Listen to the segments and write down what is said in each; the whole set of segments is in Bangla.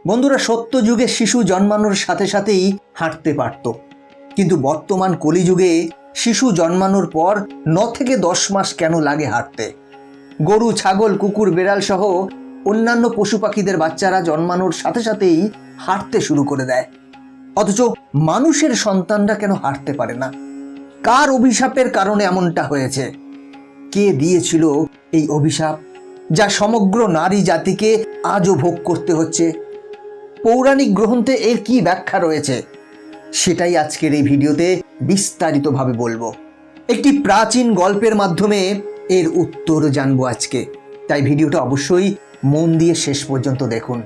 বন্ধুরা, সত্য যুগে শিশু জন্মানোর সাথে সাথেই হাঁটতে পারত, কিন্তু বর্তমান কলিযুগে শিশু জন্মানোর পর 9 থেকে 10 মাস কেন লাগে হাঁটতে? গরু, ছাগল, কুকুর, বেড়াল সহ অন্যান্য পশু পাখিদের বাচ্চারা জন্মানোর সাথে সাথেই হাঁটতে শুরু করে দেয়, অথচ মানুষের সন্তানরা কেন হাঁটতে পারে না? কার অভিশাপের কারণে এমনটা হয়েছে? কে দিয়েছিল এই অভিশাপ, যা সমগ্র নারী জাতিকে আজও ভোগ করতে হচ্ছে? পৌরাণিক গ্রন্থে এর কি ব্যাখ্যা রয়েছে, সেটাই আজকের এই ভিডিওতে বিস্তারিতভাবে বলবো। একটি প্রাচীন গল্পের মাধ্যমে এর উত্তর জানবো আজকে, তাই ভিডিওটা অবশ্যই মন দিয়ে শেষ পর্যন্ত দেখুন,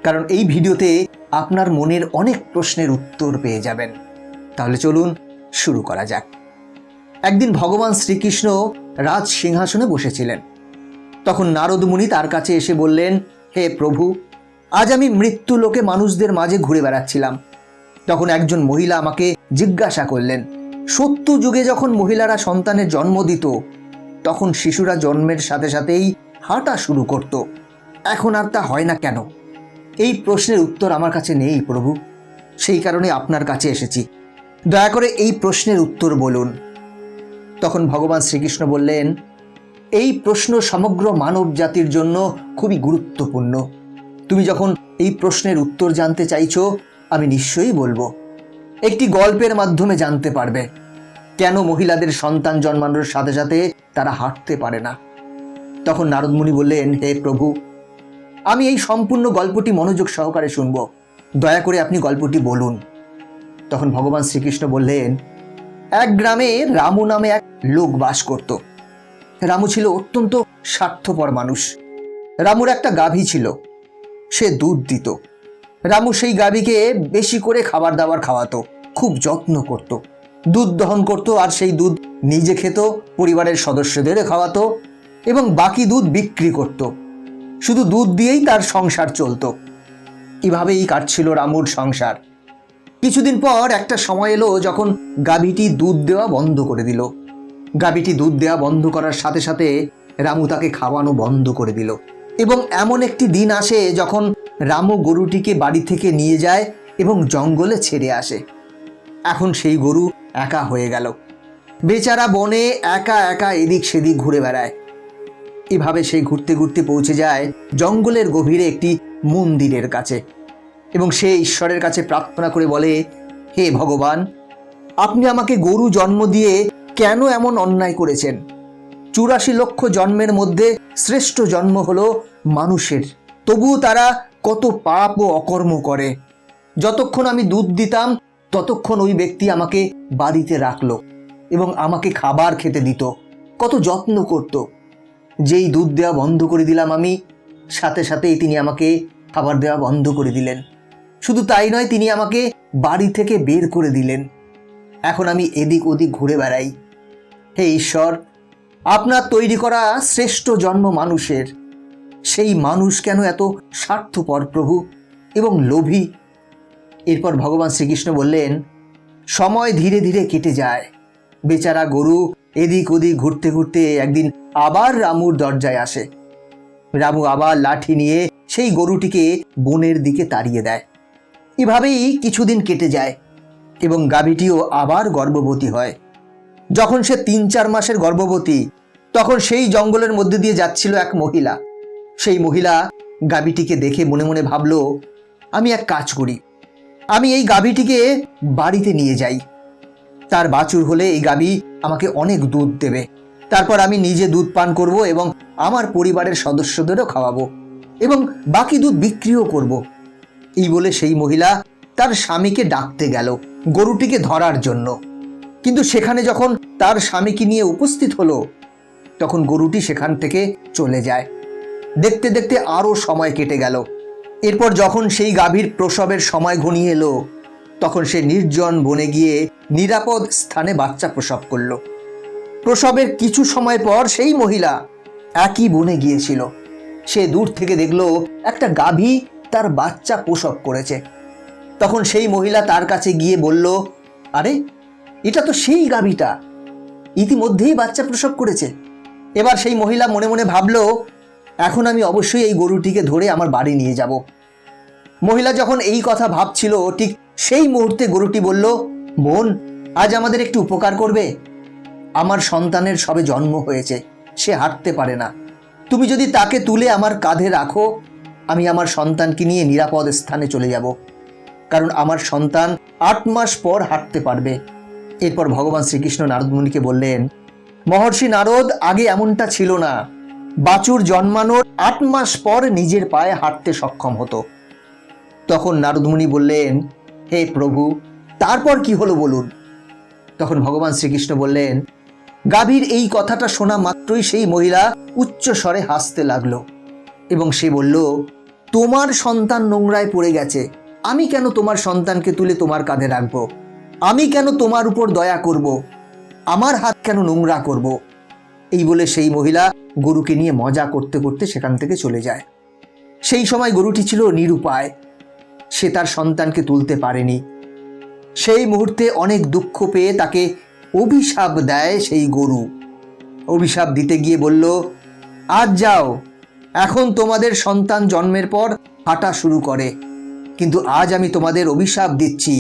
কারণ এই ভিডিওতে আপনার মনের অনেক প্রশ্নের উত্তর পেয়ে যাবেন। তাহলে চলুন শুরু করা যাক। একদিন ভগবান শ্রীকৃষ্ণ রাজ সিংহাসনে বসেছিলেন। তখন নারদ মুনি তার কাছে এসে বললেন, হে প্রভু, আজ আমি মৃত্যু লোকে মানুষদের মাঝে ঘুরে বেড়াচ্ছিলাম। তখন একজন মহিলা আমাকে জিজ্ঞাসা করলেন, সত্য যুগে যখন মহিলারা সন্তানের জন্ম দিত, তখন শিশুরা জন্মের সাথে সাথেই হাঁটা শুরু করত, এখন আর তা হয় না কেন? এই প্রশ্নের উত্তর আমার কাছে নেই প্রভু, সেই কারণে আপনার কাছে এসেছি, দয়া করে এই প্রশ্নের উত্তর বলুন। তখন ভগবান শ্রীকৃষ্ণ বললেন, এই প্রশ্ন সমগ্র মানব জাতির জন্য খুবই গুরুত্বপূর্ণ। তুমি যখন এই প্রশ্নের উত্তর জানতে চাইছো, আমি নিশ্চয়ই বলবো। একটি গল্পের মাধ্যমে জানতে পারবে কেন মহিলাদের সন্তান জন্মানোর সাথে সাথে তারা হাঁটতে পারে না। তখন নারদ মুনি বললেন, হে প্রভু, আমি এই সম্পূর্ণ গল্পটি মনোযোগ সহকারে শুনব, দয়া করে আপনি গল্পটি বলুন। তখন ভগবান শ্রীকৃষ্ণ বললেন, এক গ্রামে রামু নামে এক লোক বাস করত। রামু ছিল অত্যন্ত স্বার্থপর মানুষ। রামুর একটা গাভী ছিল, সে দুধ দিত। রামু সেই গাভীকে বেশি করে খাবার দাবার খাওয়াতো, খুব যত্ন করত, দুধ দহন করত, আর সেই দুধ নিজে খেত, পরিবারের সদস্যদের খাওয়াতো এবং বাকি দুধ বিক্রি করত। শুধু দুধ দিয়েই তার সংসার চলত। এভাবেই কাটছিল রামুর সংসার। কিছুদিন পর একটা সময় এলো যখন গাভীটি দুধ দেওয়া বন্ধ করে দিল। গাভীটি দুধ দেওয়া বন্ধ করার সাথে সাথে রামু তাকে খাওয়ানো বন্ধ করে দিল। এবং এমন একটি দিন আসে যখন রামু গরুটিকে বাড়ি থেকে নিয়ে যায় এবং জঙ্গলে ছেড়ে আসে। এখন সেই গরু একা হয়ে গেল, বেচারা বনে একা একা এদিক সেদিক ঘুরে বেড়ায়। এভাবে সে ঘুরতে ঘুরতে পৌঁছে যায় জঙ্গলের গভীরে একটি মন্দিরের কাছে এবং সে ঈশ্বরের কাছে প্রার্থনা করে বলে, হে ভগবান, আপনি আমাকে গরু জন্ম দিয়ে কেন এমন অন্যায় করেছেন? 84 লক্ষ জন্মের মধ্যে শ্রেষ্ঠ জন্ম হলো মানুষের, তবুও তারা কত পাপ ও অকর্ম করে। যতক্ষণ আমি দুধ দিতাম ততক্ষণ ওই ব্যক্তি আমাকে বাড়িতে রাখলো এবং আমাকে খাবার খেতে দিত, কত যত্ন করত। যেই দুধ দেওয়া বন্ধ করে দিলাম আমি, সাথে সাথেই তিনি আমাকে খাবার দেওয়া বন্ধ করে দিলেন। শুধু তাই নয়, তিনি আমাকে বাড়ি থেকে বের করে দিলেন। এখন আমি এদিক ওদিক ঘুরে বেড়াই। হে ঈশ্বর, আপনার তৈরি করা শ্রেষ্ঠ জন্ম মানুষের, সেই মানুষ কেন এত স্বার্থপর প্রভু এবং লোভী? এরপর ভগবান শ্রীকৃষ্ণ বললেন, সময় ধীরে ধীরে কেটে যায়। বেচারা গরু এদিক ওদিক ঘুরতে ঘুরতে একদিন আবার রামুর দরজায় আসে। রামু আবার লাঠি নিয়ে সেই গরুটিকে বনের দিকে তাড়িয়ে দেয়। এভাবেই কিছুদিন কেটে যায় এবং গাভীটিও আবার গর্ভবতী হয়। যখন সে 3-4 মাসের গর্ভবতী, তখন সেই জঙ্গলের মধ্যে দিয়ে যাচ্ছিল এক মহিলা। সেই মহিলা গাভীটিকে দেখে মনে মনে ভাবল, আমি এক কাজ করি, আমি এই গাভীটিকে বাড়িতে নিয়ে যাই। তার বাছুর হলে এই গাভী আমাকে অনেক দুধ দেবে, তারপর আমি নিজে দুধ পান করব এবং আমার পরিবারের সদস্যদেরও খাওয়াবো এবং বাকি দুধ বিক্রিও করব। এই বলে সেই মহিলা তার স্বামীকে ডাকতে গেল গরুটিকে ধরার জন্য। কিন্তু সেখানে যখন তার স্বামীকে নিয়ে উপস্থিত হলো, তখন গরুটি সেখান থেকে চলে যায়। দেখতে দেখতে আরও সময় কেটে গেল। এরপর যখন সেই গাভীর প্রসবের সময় ঘনিয়ে এলো, তখন সে নির্জন বনে গিয়ে নিরাপদ স্থানে বাচ্চা প্রসব করল। প্রসবের কিছু সময় পর সেই মহিলা একই বনে গিয়েছিল। সে দূর থেকে দেখলো একটা গাভী তার বাচ্চা প্রসব করেছে। তখন সেই মহিলা তার কাছে গিয়ে বলল, আরে, এটা তো সেই গাভীটা, ইতিমধ্যেই বাচ্চা প্রসব করেছে। এবার সেই মহিলা মনে মনে ভাবল, এখন আমি অবশ্যই এই গরুটিকে ধরে আমার বাড়ি নিয়ে যাব। মহিলা যখন এই কথা ভাবছিল, ঠিক সেই মুহূর্তে গরুটি বলল, বোন, আজ আমাদের একটু উপকার করবে? আমার সন্তানের সবে জন্ম হয়েছে, সে হাঁটতে পারে না। তুমি যদি তাকে তুলে আমার কাঁধে রাখো, আমি আমার সন্তানকে নিয়ে নিরাপদ স্থানে চলে যাব, কারণ আমার সন্তান 8 মাস পর হাঁটতে পারবে। এরপর ভগবান শ্রীকৃষ্ণ নারদ মুনিকে বললেন, মহর্ষি নারদ, আগে এমনটা ছিল না। বাছুর জন্মানোর 8 মাস পর নিজের পায়ে হাঁটতে সক্ষম হতো। তখন নারদ মুনি বললেন, হে প্রভু, তারপর কি হলো বলুন। তখন ভগবান শ্রীকৃষ্ণ বললেন, গাভীর এই কথাটা শোনা মাত্রই সেই মহিলা উচ্চ স্বরে হাসতে লাগলো এবং সে বলল, তোমার সন্তান নোংরায় পড়ে গেছে, আমি কেন তোমার সন্তানকে তুলে তোমার কাঁধে রাখবো? আমি কেন তোমার উপর দয়া করব? আমার হাত কেন নোংরা করব? এই বলে সেই মহিলা গরুকে নিয়ে মজা করতে করতে সেখান থেকে চলে যায়। সেই সময় গরুটি ছিল নিরুপায়, সে তার সন্তানকে তুলতে পারেনি। সেই মুহূর্তে অনেক দুঃখ পেয়ে তাকে অভিশাপ দেয় সেই গরু। অভিশাপ দিতে গিয়ে বলল, আজ যাও, এখন তোমাদের সন্তান জন্মের পর হাঁটা শুরু করে, কিন্তু আজ আমি তোমাদের অভিশাপ দিচ্ছি,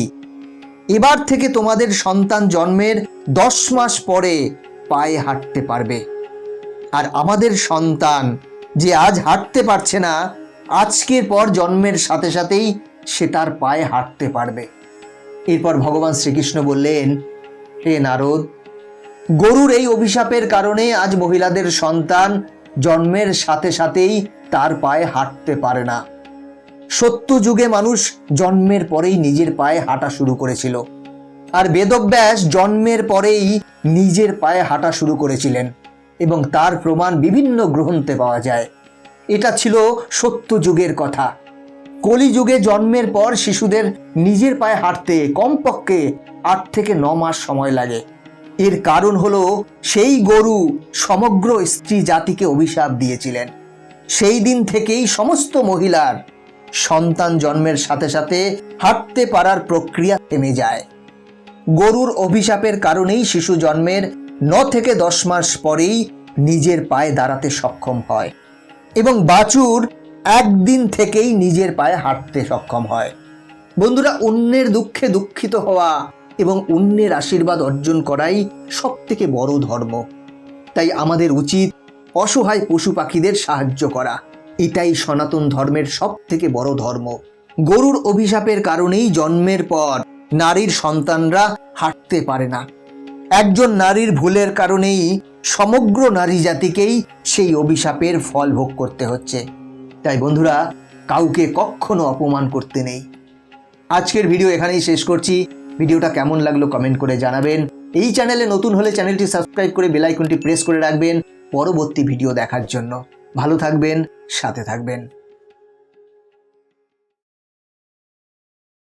এবার থেকে তোমাদের সন্তান জন্মের 10 মাস পরে পায়ে হাঁটতে পারবে। আর আমাদের সন্তান যে আজ হাঁটতে পারছে না, আজকের পর জন্মের সাথে সাথেই সে তার পায়ে হাঁটতে পারবে। এরপর ভগবান শ্রীকৃষ্ণ বললেন, হে নারদ, গরুর এই অভিশাপের কারণে আজ মহিলাদের সন্তান জন্মের সাথে সাথেই তার পায়ে হাঁটতে পারে না। সত্য যুগে মানুষ জন্মের পরেই নিজের পায়ে হাঁটা শুরু করেছিল, আর বেদব্যাস জন্মের পরেই নিজের পায়ে হাঁটা শুরু করেছিলেন এবং তার প্রমাণ বিভিন্ন গ্রন্থে পাওয়া যায়। এটা ছিল সত্য যুগের কথা। কলিযুগে জন্মের পর শিশুদের নিজের পায়ে হাঁটতে কমপক্ষে 8 থেকে 9 মাস সময় লাগে। এর কারণ হলো সেই গরু সমগ্র স্ত্রী জাতিকে অভিশাপ দিয়েছিলেন। সেই দিন থেকেই সমস্ত মহিলার সন্তান জন্মের সাথে সাথে হাঁটতে পারার প্রক্রিয়া থেমে যায়। গরুর অভিশাপের কারণেই শিশু জন্মের 9 থেকে 10 মাস পরেই নিজের পায়ে দাঁড়াতে সক্ষম হয় এবং বাছুর একদিন থেকেই নিজের পায়ে হাঁটতে সক্ষম হয়। বন্ধুরা, অন্যের দুঃখে দুঃখিত হওয়া এবং অন্যের আশীর্বাদ অর্জন করাই সবথেকে বড় ধর্ম। তাই আমাদের উচিত অসহায় পশু পাখিদের সাহায্য করা। এটাই সনাতন ধর্মের সবথেকে বড় ধর্ম। গরুর অভিশাপের কারণেই জন্মের পর নারীর সন্তানরা হাঁটতে পারে না। একজন নারীর ভুলের কারণেই সমগ্র নারী জাতিকেই সেই অভিশাপের ফল ভোগ করতে হচ্ছে। তাই বন্ধুরা, কাউকে কখনো অপমান করতে নেই। আজকের ভিডিও এখানেই শেষ করছি। ভিডিওটা কেমন লাগলো কমেন্ট করে জানাবেন। এই চ্যানেলে নতুন হলে চ্যানেলটি সাবস্ক্রাইব করে বেল আইকনটি প্রেস করে রাখবেন পরবর্তী ভিডিও দেখার জন্য। ভালো থাকবেন, সাথে থাকবেন।